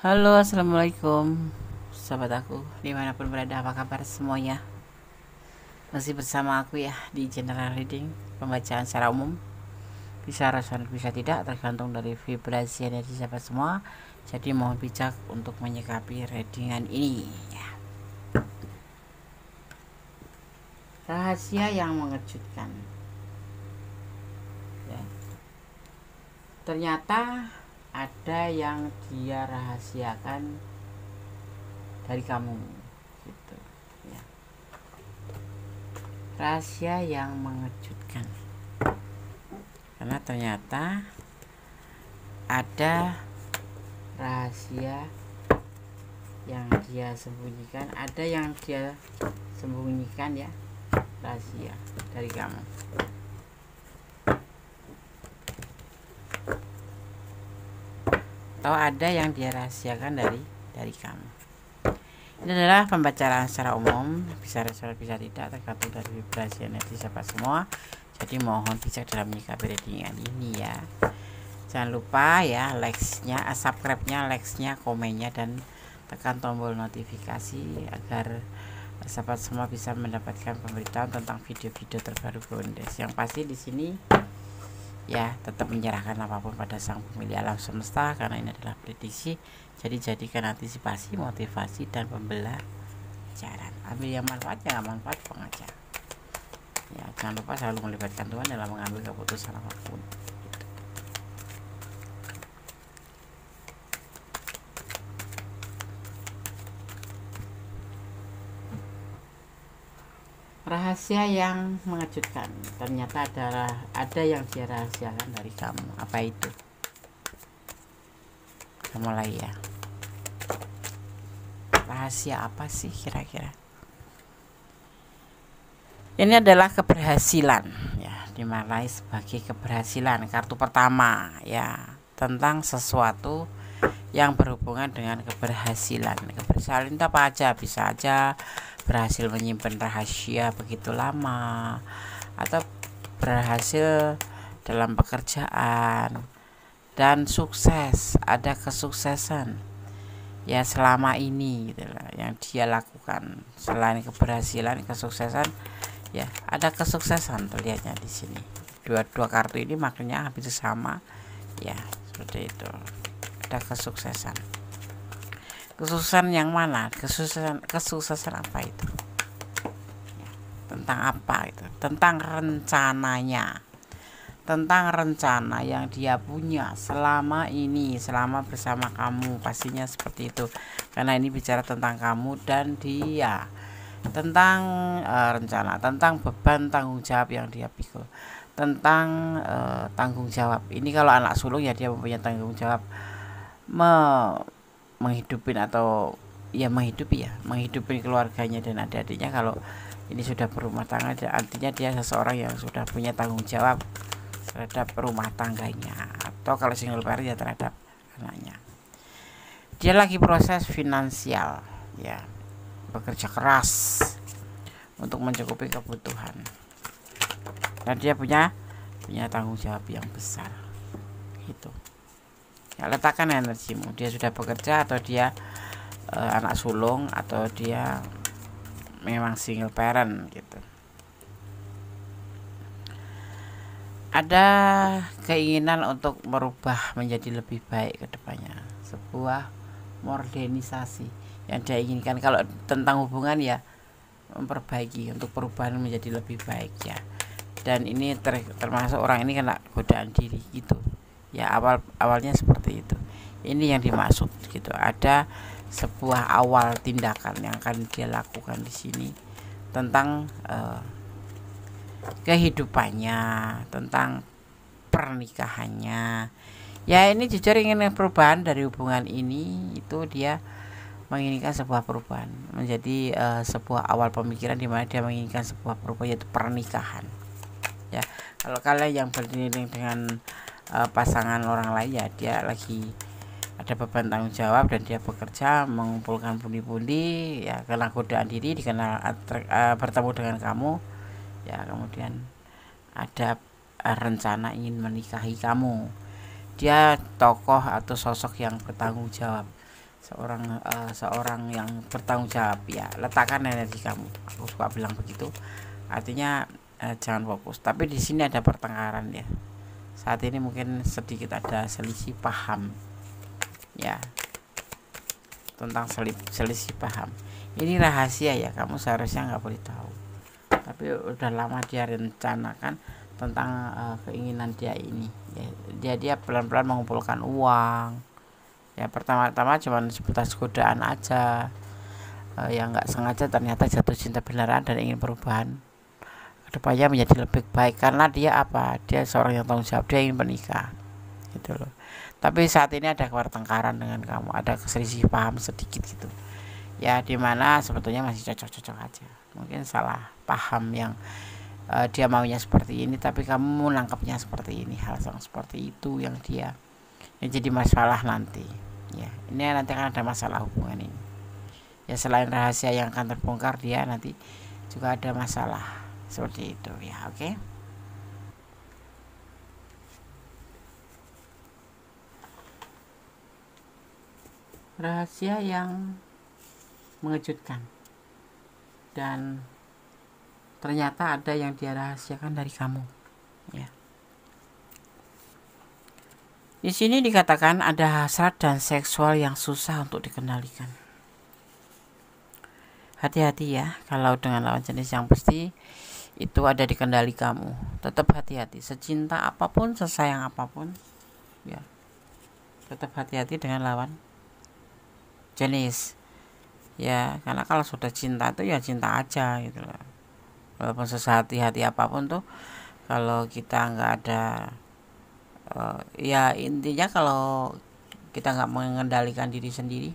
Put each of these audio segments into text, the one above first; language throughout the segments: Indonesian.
Halo, assalamualaikum sahabat aku dimanapun berada, apa kabar semuanya? Masih bersama aku ya di general reading, pembacaan secara umum. Bisa resonate bisa tidak, tergantung dari vibrasi energi sahabat semua. Jadi mohon bijak untuk menyikapi readingan ini ya. Rahasia yang mengejutkan ya. Ternyata ada yang dia rahasiakan dari kamu gitu ya. Rahasia yang mengejutkan karena ternyata ada rahasia yang dia sembunyikan, ada yang dia sembunyikan ya, rahasia dari kamu. Atau ada yang dia rahasiakan dari kamu. Ini adalah pembacaan secara umum, bisa resonate bisa tidak, tergantung dari vibrasi energi sahabat semua. Jadi mohon bijak dalam menyikapi readingan ini ya. Jangan lupa ya like-nya, subscribe-nya, like-nya, komennya, dan tekan tombol notifikasi agar sahabat semua bisa mendapatkan pemberitahuan tentang video-video terbaru Gondes. Yang pasti di sini ya tetap menyerahkan apapun pada sang pemilik alam semesta, karena ini adalah prediksi. Jadi jadikan antisipasi, motivasi, dan pembelajaran. Ambil yang manfaat, yang manfaat pengajar. Ya, jangan lupa selalu melibatkan Tuhan dalam mengambil keputusan apapun. Rahasia yang mengejutkan, ternyata ada yang dia rahasiakan dari kamu. Apa itu? Kita mulai ya. Rahasia apa sih kira-kira? Ini adalah keberhasilan ya, dimulai sebagai keberhasilan. Kartu pertama ya, tentang sesuatu yang berhubungan dengan keberhasilan. Keberhasilan itu apa aja? Bisa aja berhasil menyimpan rahasia begitu lama, atau berhasil dalam pekerjaan dan sukses, ada kesuksesan ya selama ini gitu lah, yang dia lakukan. Selain keberhasilan, kesuksesan ya, ada kesuksesan terlihatnya di sini. Dua kartu ini maknanya hampir sama ya, seperti itu. Ada kesuksesan. Kesuksesan yang mana? Kesuksesan apa itu? Ya, tentang apa itu? Tentang rencananya. Tentang rencana yang dia punya selama ini, selama bersama kamu, pastinya seperti itu. Karena ini bicara tentang kamu dan dia. Tentang rencana, tentang beban tanggung jawab yang dia pikul. Tentang tanggung jawab. Ini kalau anak sulung ya, dia mempunyai tanggung jawab menghidupin atau ya menghidupin keluarganya dan adik-adiknya. Kalau ini sudah berumah tangga, artinya dia seseorang yang sudah punya tanggung jawab terhadap rumah tangganya, atau kalau single parent ya terhadap anaknya. Dia lagi proses finansial ya, bekerja keras untuk mencukupi kebutuhan, dan dia punya tanggung jawab yang besar itu. Ya, letakkan energimu, dia sudah bekerja atau dia anak sulung atau dia memang single parent gitu. Ada keinginan untuk merubah menjadi lebih baik ke depannya, sebuah modernisasi yang dia inginkan. Kalau tentang hubungan ya, memperbaiki untuk perubahan menjadi lebih baik ya. Dan ini termasuk orang ini kena godaan diri gitu ya, awalnya seperti itu. Ini yang dimaksud gitu. Ada sebuah awal tindakan yang akan dia lakukan di sini tentang kehidupannya, tentang pernikahannya. Ya, ini jujur ingin perubahan dari hubungan ini. Itu dia menginginkan sebuah perubahan menjadi sebuah awal pemikiran di mana dia menginginkan sebuah perubahan, yaitu pernikahan. Ya, kalau kalian yang beriring dengan pasangan orang lain ya, dia lagi ada beban tanggung jawab dan dia bekerja mengumpulkan pundi-pundi ya, karena godaan diri dikenal bertemu dengan kamu ya, kemudian ada rencana ingin menikahi kamu. Dia tokoh atau sosok yang bertanggung jawab seorang yang bertanggung jawab. Ya, letakkan energi kamu, aku suka bilang begitu. Artinya jangan fokus. Tapi di sini ada pertengkaran ya. Saat ini mungkin sedikit ada selisih paham ya, tentang selisih paham. Ini rahasia ya, kamu seharusnya nggak boleh tahu. Tapi udah lama dia rencanakan tentang keinginan dia ini ya. Dia pelan-pelan mengumpulkan uang ya. Pertama-tama cuma sebatas godaan aja, yang nggak sengaja ternyata jatuh cinta beneran dan ingin perubahan kedepannya menjadi lebih baik. Karena dia dia seorang yang tanggung jawab, dia ingin menikah gitu loh. Tapi saat ini ada pertengkaran dengan kamu, ada selisih paham sedikit gitu ya, dimana sebetulnya masih cocok-cocok aja. Mungkin salah paham yang dia maunya seperti ini, tapi kamu menangkapnya seperti ini. Hal yang seperti itu yang jadi masalah nanti ya. Ini nanti akan ada masalah hubungan ini ya. Selain rahasia yang akan terbongkar, dia nanti juga ada masalah seperti itu ya. Oke. Rahasia yang mengejutkan, dan ternyata ada yang dia rahasiakan dari kamu ya. Di sini dikatakan ada hasrat dan seksual yang susah untuk dikendalikan. Hati-hati ya kalau dengan lawan jenis yang pasti itu ada di kendali kamu. Tetap hati-hati, secinta apapun, sesayang apapun ya, tetap hati-hati dengan lawan jenis ya. Karena kalau sudah cinta itu ya cinta aja gitu loh. Walaupun sesehati-hati apapun tuh, kalau kita nggak ada ya intinya kalau kita nggak mengendalikan diri sendiri,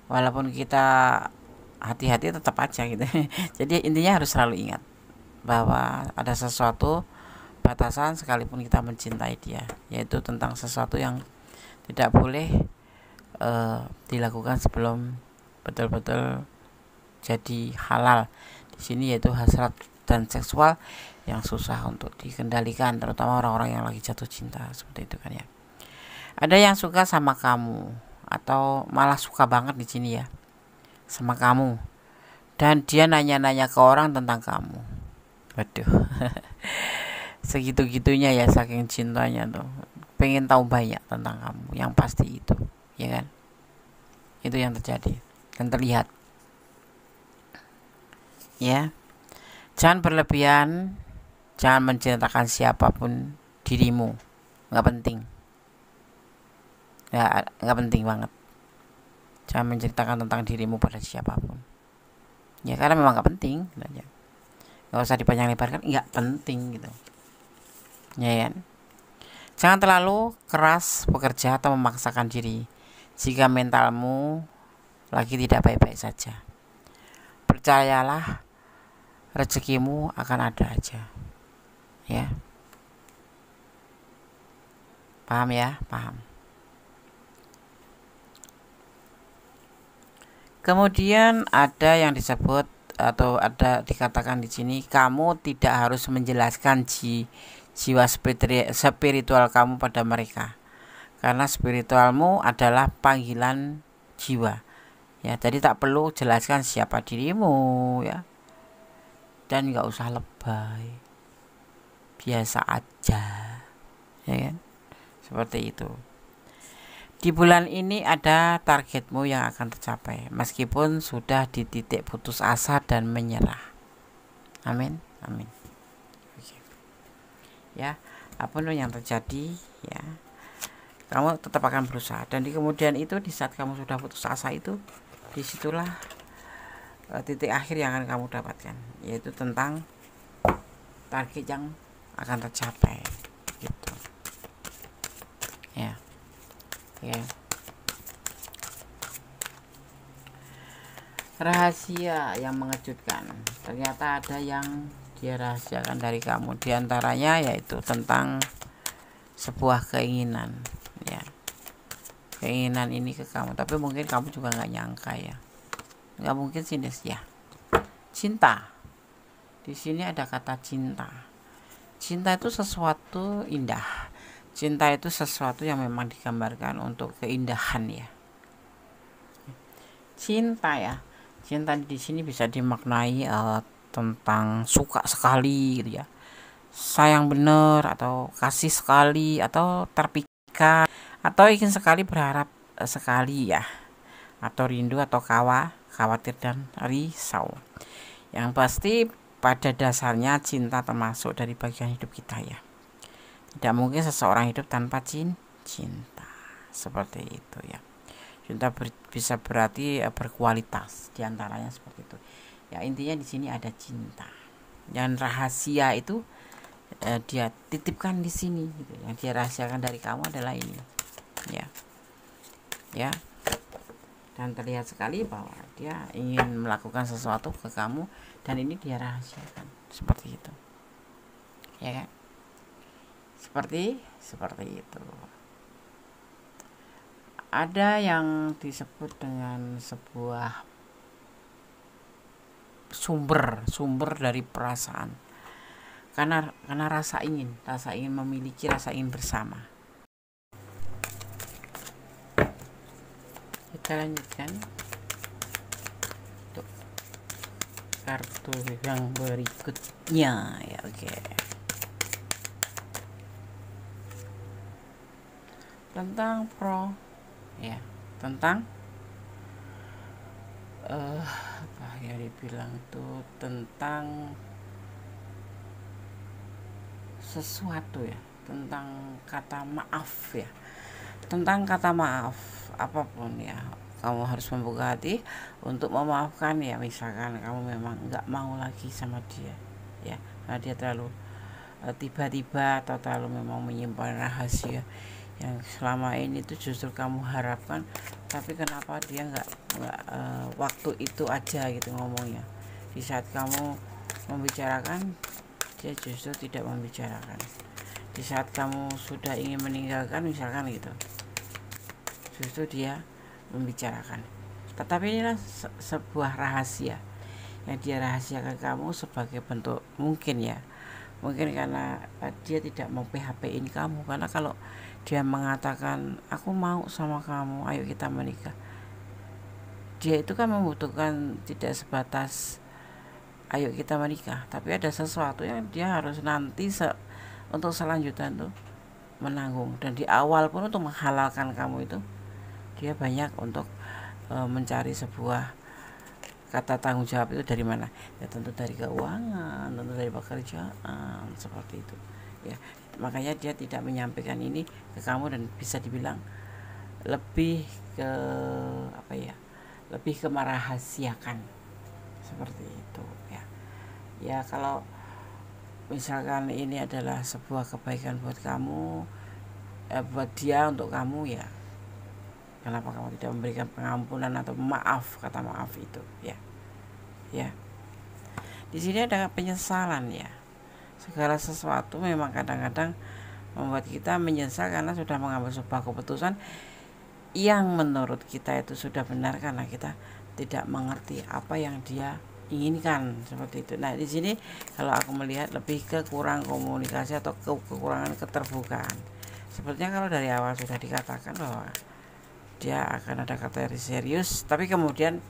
walaupun kita hati-hati tetap aja gitu. Jadi intinya harus selalu ingat bahwa ada sesuatu batasan sekalipun kita mencintai dia, yaitu tentang sesuatu yang tidak boleh dilakukan sebelum betul-betul jadi halal di sini, yaitu hasrat dan seksual yang susah untuk dikendalikan, terutama orang-orang yang lagi jatuh cinta seperti itu kan ya. Ada yang suka sama kamu atau malah suka banget di sini ya sama kamu, dan dia nanya-nanya ke orang tentang kamu. Waduh. Segitu-gitunya ya, saking cintanya tuh, pengen tahu banyak tentang kamu. Yang pasti itu ya kan, itu yang terjadi dan terlihat ya. Jangan berlebihan, jangan menceritakan siapapun dirimu, nggak penting ya, nggak penting banget. Jangan menceritakan tentang dirimu pada siapapun ya, karena memang nggak penting aja. Nggak usah dipanjang lebarkan, nggak penting gitu ya kan. Jangan terlalu keras bekerja atau memaksakan diri jika mentalmu lagi tidak baik-baik saja. Percayalah, rezekimu akan ada aja ya. Paham ya? Paham. Kemudian ada yang disebut atau ada dikatakan di sini, kamu tidak harus menjelaskan jiwa spiritual kamu pada mereka, karena spiritualmu adalah panggilan jiwa ya. Jadi tak perlu jelaskan siapa dirimu ya, dan nggak usah lebay, biasa aja ya kan, seperti itu. Di bulan ini ada targetmu yang akan tercapai meskipun sudah di titik putus asa dan menyerah. Amin, amin. Oke. Ya, apapun yang terjadi ya, kamu tetap akan berusaha, dan di kemudian itu, di saat kamu sudah putus asa itu, disitulah titik akhir yang akan kamu dapatkan, yaitu tentang target yang akan tercapai gitu ya. Ya. Rahasia yang mengejutkan, ternyata ada yang dia rahasiakan dari kamu. Di antaranya yaitu tentang sebuah keinginan ya. Keinginan ini ke kamu, tapi mungkin kamu juga nggak nyangka ya. Nggak mungkin sih ya. Cinta. Di sini ada kata cinta. Cinta itu sesuatu indah. Cinta itu sesuatu yang memang digambarkan untuk keindahan ya. cinta ya. Cinta di sini bisa dimaknai tentang suka sekali gitu ya, sayang bener, atau kasih sekali, atau terpikat, atau ingin sekali, berharap sekali ya, atau rindu, atau khawatir dan risau. Yang pasti pada dasarnya cinta termasuk dari bagian hidup kita ya. Tidak mungkin seseorang hidup tanpa cinta. Seperti itu ya. Cinta bisa berarti berkualitas, diantaranya seperti itu. Ya intinya di sini ada cinta. Dan rahasia itu dia titipkan di sini gitu. Yang dia rahasiakan dari kamu adalah ini. Ya. Dan terlihat sekali bahwa dia ingin melakukan sesuatu ke kamu dan ini dia rahasiakan. Seperti itu. Ya kan? Seperti itu. Ada yang disebut dengan sebuah sumber dari perasaan, karena rasa ingin memiliki, rasa ingin bersama. Kita lanjutkan untuk kartu yang berikutnya ya. Oke. Tentang ya, tentang apa ya dibilang tuh, tentang sesuatu ya, tentang kata maaf ya, tentang kata maaf apapun ya. Kamu harus membuka hati untuk memaafkan ya. Misalkan kamu memang nggak mau lagi sama dia ya, karena dia terlalu tiba-tiba atau terlalu memang menyimpan rahasia yang selama ini tuh justru kamu harapkan, tapi kenapa dia nggak waktu itu aja gitu ngomongnya. Di saat kamu membicarakan, dia justru tidak membicarakan. Di saat kamu sudah ingin meninggalkan misalkan gitu, justru dia membicarakan. Tetapi inilah sebuah rahasia yang dia rahasiakan kamu sebagai bentuk mungkin karena dia tidak mau PHP-in kamu. Karena kalau dia mengatakan aku mau sama kamu, ayo kita menikah, dia itu kan membutuhkan tidak sebatas ayo kita menikah, tapi ada sesuatu yang dia harus nanti untuk selanjutnya tuh menanggung. Dan di awal pun untuk menghalalkan kamu itu dia banyak untuk mencari sebuah kata tanggung jawab. Itu dari mana ya? Tentu dari keuangan, tentu dari pekerjaan, seperti itu ya. Makanya dia tidak menyampaikan ini ke kamu, dan bisa dibilang lebih ke lebih ke merahasiakan, seperti itu ya. Ya kalau misalkan ini adalah sebuah kebaikan buat kamu, buat dia, untuk kamu ya, kenapa kamu tidak memberikan pengampunan atau maaf, kata maaf itu ya. Di sini ada penyesalan ya. Segala sesuatu memang kadang-kadang membuat kita menyesal karena sudah mengambil sebuah keputusan yang menurut kita itu sudah benar, karena kita tidak mengerti apa yang dia inginkan, seperti itu. Nah, di sini kalau aku melihat lebih ke kurang komunikasi atau kekurangan keterbukaan. Sepertinya kalau dari awal sudah dikatakan bahwa dia akan ada kata serius, tapi kemudian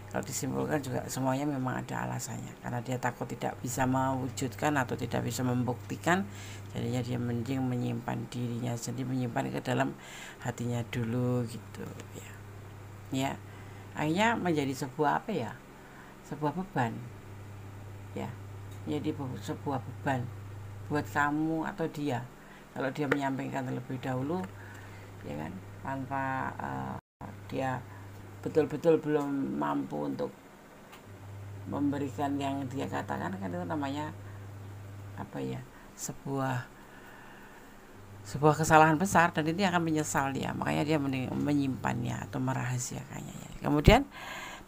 kalau disimpulkan juga semuanya memang ada alasannya, karena dia takut tidak bisa mewujudkan atau tidak bisa membuktikan, jadinya dia mending menyimpan dirinya sendiri, menyimpan ke dalam hatinya dulu gitu ya. Akhirnya menjadi sebuah sebuah beban ya, jadi sebuah beban buat kamu atau dia kalau dia menyampaikan terlebih dahulu ya kan, tanpa dia betul-betul belum mampu untuk memberikan yang dia katakan, kan itu namanya sebuah kesalahan besar, dan ini akan menyesal dia. Makanya dia menyimpannya atau merahasiakannya ya. Kemudian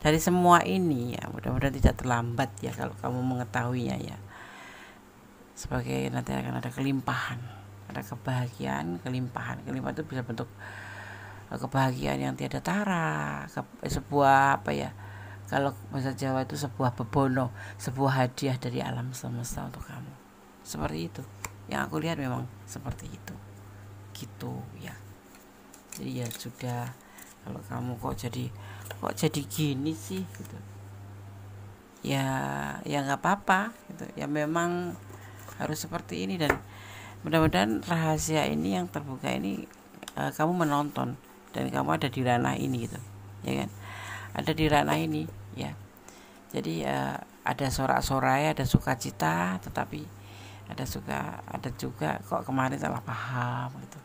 dari semua ini ya, mudah-mudahan tidak terlambat ya kalau kamu mengetahuinya ya, sebagai nanti akan ada kelimpahan, ada kebahagiaan, kelimpahan itu bisa bentuk kebahagiaan yang tiada tara, sebuah kalau bahasa Jawa itu sebuah bebono, sebuah hadiah dari alam semesta untuk kamu. Seperti itu yang aku lihat, memang seperti itu gitu ya. Jadi ya sudah kalau kamu kok jadi gini sih gitu, ya nggak apa-apa gitu, ya memang harus seperti ini. Dan mudah-mudahan rahasia ini yang terbuka ini kamu menonton dan kamu ada di ranah ini gitu, ya kan, ada di ranah ini ya. Jadi ada sorak-sorai, ada sukacita, tetapi ada juga kok kemarin salah paham gitu,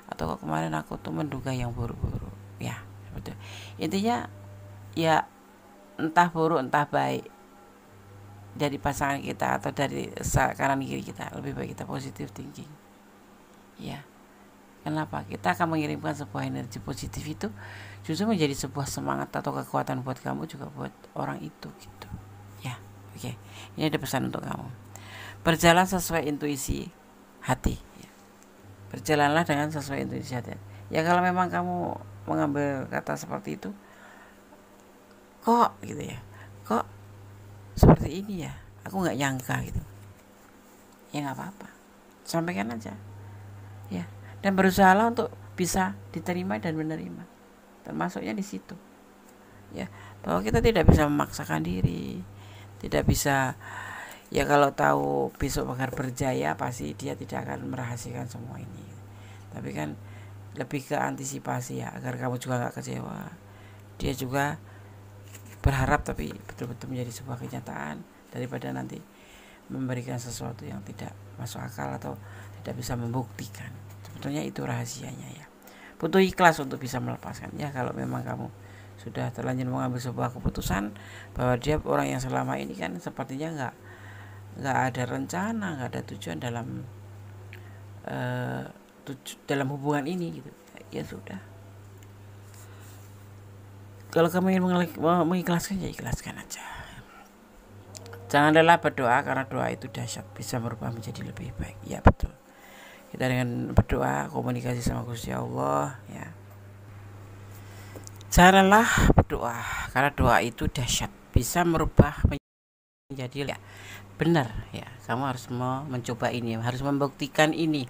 atau kok kemarin aku tuh menduga yang buruk-buruk ya, seperti itu. Intinya ya, entah buruk entah baik dari pasangan kita atau dari kanan kiri kita, lebih baik kita positive thinking ya. Kenapa? Kita akan mengirimkan sebuah energi positif itu justru menjadi sebuah semangat atau kekuatan buat kamu juga buat orang itu gitu ya. Oke, ini ada pesan untuk kamu. Berjalan sesuai intuisi hati ya. Berjalanlah dengan sesuai intuisi hati ya. Kalau memang kamu mengambil kata seperti itu, kok gitu ya, kok seperti ini ya, aku nggak nyangka gitu, ya nggak apa-apa, sampaikan aja ya, dan berusaha untuk bisa diterima dan menerima, termasuknya di situ ya, bahwa kita tidak bisa memaksakan diri, tidak bisa ya, kalau tahu besok bakal berjaya pasti dia tidak akan merahasiakan semua ini, tapi kan lebih ke antisipasi ya, agar kamu juga nggak kecewa, dia juga berharap tapi betul-betul menjadi sebuah kenyataan, daripada nanti memberikan sesuatu yang tidak masuk akal atau tidak bisa membuktikan. Sebetulnya itu rahasianya ya. Butuh ikhlas untuk bisa melepaskan ya. Kalau memang kamu sudah terlanjur mengambil sebuah keputusan bahwa dia orang yang selama ini kan sepertinya nggak ada rencana, nggak ada tujuan dalam hubungan ini gitu, ya sudah. Kalau kamu ingin mengikhlaskan ya ikhlaskan aja. Jangan lelah berdoa, karena doa itu dahsyat, bisa merubah menjadi lebih baik. Ya betul. Kita dengan berdoa, komunikasi sama Gusti Allah ya. Jangan lelah berdoa, karena doa itu dahsyat, bisa merubah menjadi ya. Benar ya. Kamu harus mencoba ini, harus membuktikan ini,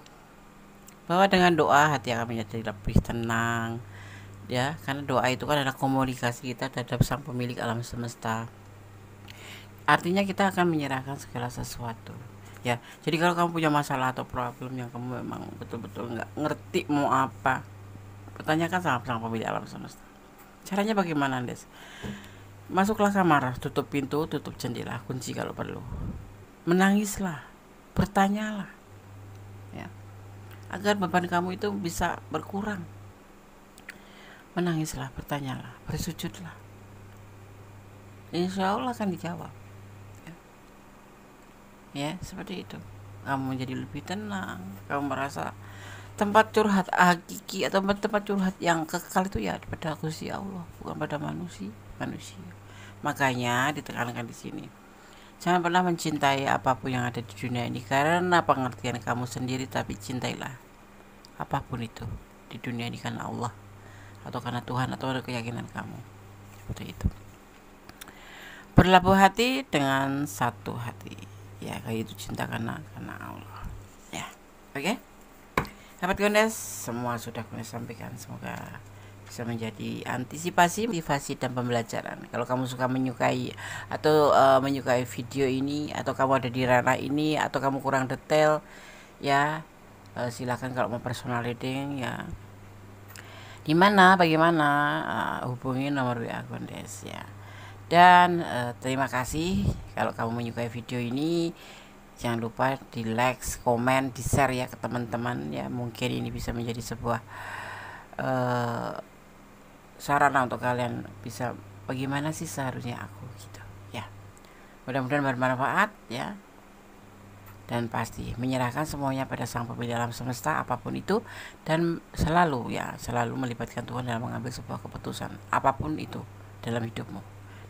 bahwa dengan doa hati akan menjadi lebih tenang. Ya, karena doa itu kan adalah komunikasi kita terhadap sang pemilik alam semesta. Artinya kita akan menyerahkan segala sesuatu ya. Jadi kalau kamu punya masalah atau problem yang kamu memang betul-betul nggak ngerti mau apa, pertanyakan sama sang pemilik alam semesta. Caranya bagaimana, Des? Masuklah kamar, tutup pintu, tutup jendela, kunci kalau perlu, menangislah, bertanyalah ya, agar beban kamu itu bisa berkurang. Menangislah, bertanyalah, bersujudlah, insya Allah akan dijawab ya, seperti itu. Kamu menjadi lebih tenang, kamu merasa tempat curhat hakiki atau tempat curhat yang kekal itu ya pada Gusti Allah, bukan pada manusia. Makanya ditekankan di sini, jangan pernah mencintai apapun yang ada di dunia ini karena pengertian kamu sendiri, tapi cintailah apapun itu di dunia ini karena Allah atau karena Tuhan atau ada keyakinan kamu, seperti itu. Berlabuh hati dengan satu hati ya, kayak itu cinta karena Allah ya. Oke, sahabat Gondes, semua sudah kami sampaikan, semoga bisa menjadi antisipasi, motivasi dan pembelajaran. Kalau kamu suka menyukai atau menyukai video ini, atau kamu ada di ranah ini, atau kamu kurang detail ya, silakan kalau mau personal reading ya, bagaimana hubungi nomor WA Gondes ya. Dan terima kasih. Kalau kamu menyukai video ini, jangan lupa di like, komen, di share ya ke teman-teman ya. Mungkin ini bisa menjadi sebuah sarana untuk kalian bisa bagaimana sih seharusnya aku gitu ya. Mudah-mudahan bermanfaat ya. Dan pasti menyerahkan semuanya pada sang pemilik alam semesta apapun itu, dan selalu melibatkan Tuhan dalam mengambil sebuah keputusan apapun itu dalam hidupmu,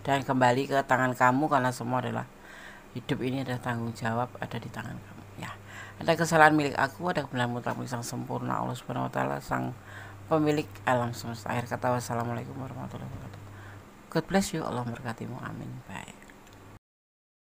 dan kembali ke tangan kamu, karena semua adalah hidup ini adalah tanggung jawab ada di tangan kamu ya. Ada kesalahan milik aku, ada kebenaran mutlak milik sang sempurna Allah Subhanahu wa taala, sang pemilik alam semesta. Akhir kata, wassalamualaikum warahmatullahi wabarakatuh. God bless you, Allah memberkatimu, amin. Bye.